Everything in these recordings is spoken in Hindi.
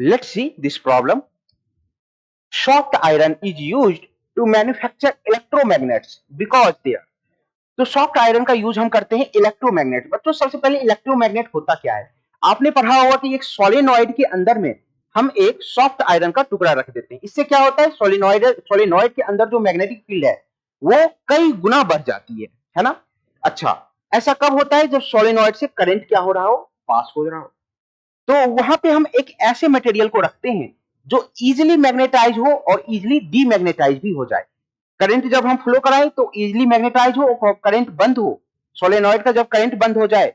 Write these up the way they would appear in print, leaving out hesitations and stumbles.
Let's see this problem. Soft iron is used to manufacture electromagnets because there. तो सॉफ्ट आयरन का यूज हम करते हैं इलेक्ट्रोमैग्नेट। बच्चों सबसे पहले इलेक्ट्रोमैग्नेट होता क्या है? आपने पढ़ा होगा कि एक सोलेनॉइड के अंदर में हम एक सॉफ्ट आयरन का टुकड़ा रख देते हैं। इससे क्या होता है? सोलेनॉइड के अंदर जो मैग्नेटिक फील्ड है वो कई गुना बढ़ जाती है ना? अच्छा, ऐसा कब होता है? जब सोलेनॉइड से करंट क्या हो रहा हो? पास हो रहा हो। तो वहां पे हम एक ऐसे मटेरियल को रखते हैं जो इजिली मैग्नेटाइज हो और इजिली डीमैग्नेटाइज भी हो जाए। करंट जब हम फ्लो कराएं तो इजिली मैग्नेटाइज हो और करंट बंद हो, सोलेनॉइड का जब करंट बंद हो जाए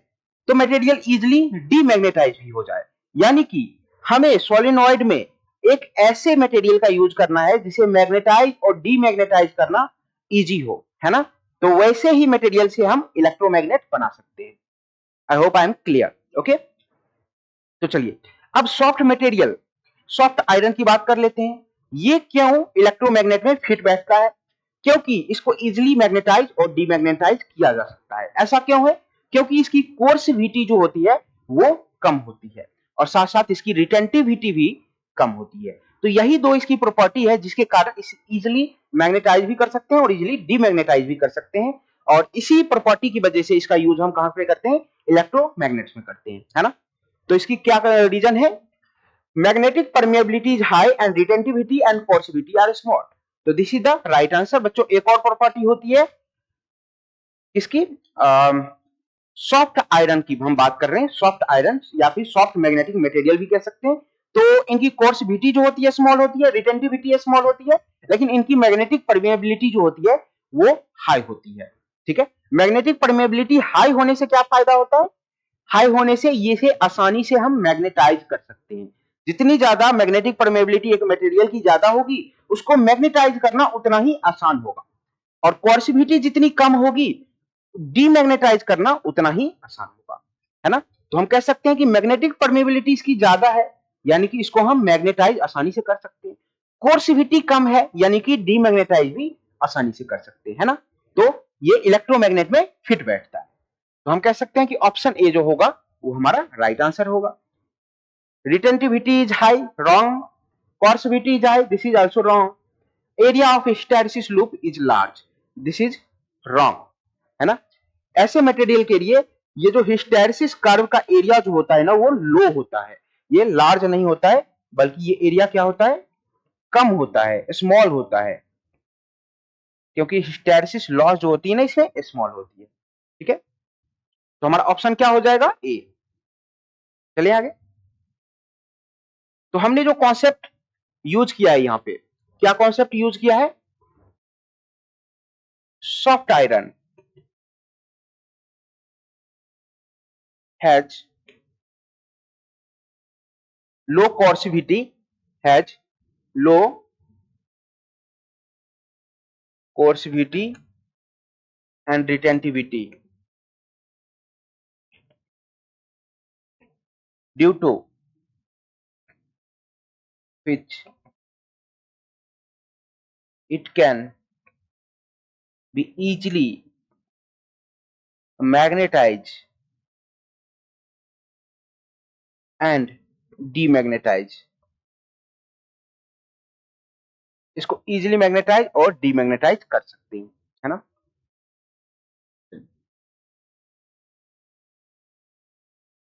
तो मटेरियल इजिली डीमैग्नेटाइज भी हो जाए। यानी कि हमें सोलेनॉइड में एक ऐसे मटेरियल का यूज करना है जिसे मैग्नेटाइज और डीमैग्नेटाइज करना इजी हो, है ना? तो वैसे ही मटेरियल से हम इलेक्ट्रोमैग्नेट बना सकते हैं। I hope I am clear. Okay, तो चलिए अब सॉफ्ट मटेरियल, सॉफ्ट आयरन की बात कर लेते हैं। ये क्यों इलेक्ट्रोमैग्नेट में फिट बैठता है? क्योंकि इसको इजिली मैग्नेटाइज और डीमैग्नेटाइज किया जा सकता है। ऐसा क्यों है? क्योंकि इसकी कोर्सिविटी जो होती है वो कम होती है और साथ साथ इसकी रिटेंटिविटी भी कम होती है। तो यही दो इसकी प्रॉपर्टी है जिसके कारण इसे इजिली मैग्नेटाइज भी कर सकते हैं और इजिली डीमैग्नेटाइज भी कर सकते हैं। और इसी प्रॉपर्टी की वजह से इसका यूज हम कहां पे करते हैं? इलेक्ट्रोमैग्नेट्स में करते हैं, है ना? तो इसकी क्या रीजन है? Magnetic permeability is high and retentivity and coercivity are small. तो this is the right answer. बच्चों एक और प्रॉपर्टी होती है इसकी, सॉफ्ट आयरन की हम बात कर रहे हैं। सॉफ्ट आयरन या फिर सॉफ्ट मैग्नेटिक मटेरियल भी कह सकते हैं। तो इनकी कोर्सिविटी जो होती है स्मॉल होती है, रिटेंटिविटी स्मॉल होती है, लेकिन इनकी मैग्नेटिक परमेबिलिटी जो होती है वो हाई होती है। ठीक है, मैग्नेटिक परमेबिलिटी हाई होने से क्या फायदा होता है? हाई होने से ये से आसानी से हम मैग्नेटाइज कर सकते हैं। जितनी ज्यादा मैग्नेटिक परमेबिलिटी एक मटेरियल की ज्यादा होगी उसको मैग्नेटाइज करना उतना ही आसान होगा, और कोर्सिविटी जितनी कम होगी डीमैग्नेटाइज करना उतना ही आसान होगा, है ना? तो हम कह सकते हैं कि मैग्नेटिक परमेबिलिटी इसकी ज्यादा है यानी कि इसको हम मैग्नेटाइज आसानी से कर सकते हैं। कोर्सिविटी कम है यानी कि डीमैग्नेटाइज भी आसानी से कर सकते हैं, है ना? तो ये इलेक्ट्रोमैग्नेट में फिट बैठता है। तो हम कह सकते हैं कि ऑप्शन ए जो होगा वो हमारा राइट आंसर होगा। Retentivity is high, wrong. कोर्सिविटी is high, this is also wrong. Area of hysteresis loop is large, this is wrong, है ना? ऐसे मटेरियल के लिए ये जो हिस्टैरिसीस कर्व का एरिया जो होता है ना वो लो होता है, ये लार्ज नहीं होता है, बल्कि ये एरिया क्या होता है? कम होता है, स्मॉल होता है, क्योंकि हिस्टैरिसीस लॉस जो होती है ना इसमें स्मॉल होती है। ठीक है, तो हमारा ऑप्शन क्या हो जाएगा? ए। चलिए आगे। तो हमने जो कॉन्सेप्ट यूज किया है यहां पे, क्या कॉन्सेप्ट यूज किया है? Soft iron has low coercivity, has low coercivity and retentivity due to which it can be easily magnetize and demagnetize। इसको इजीली मैग्नेटाइज और डीमैग्नेटाइज कर सकते हैं, है ना?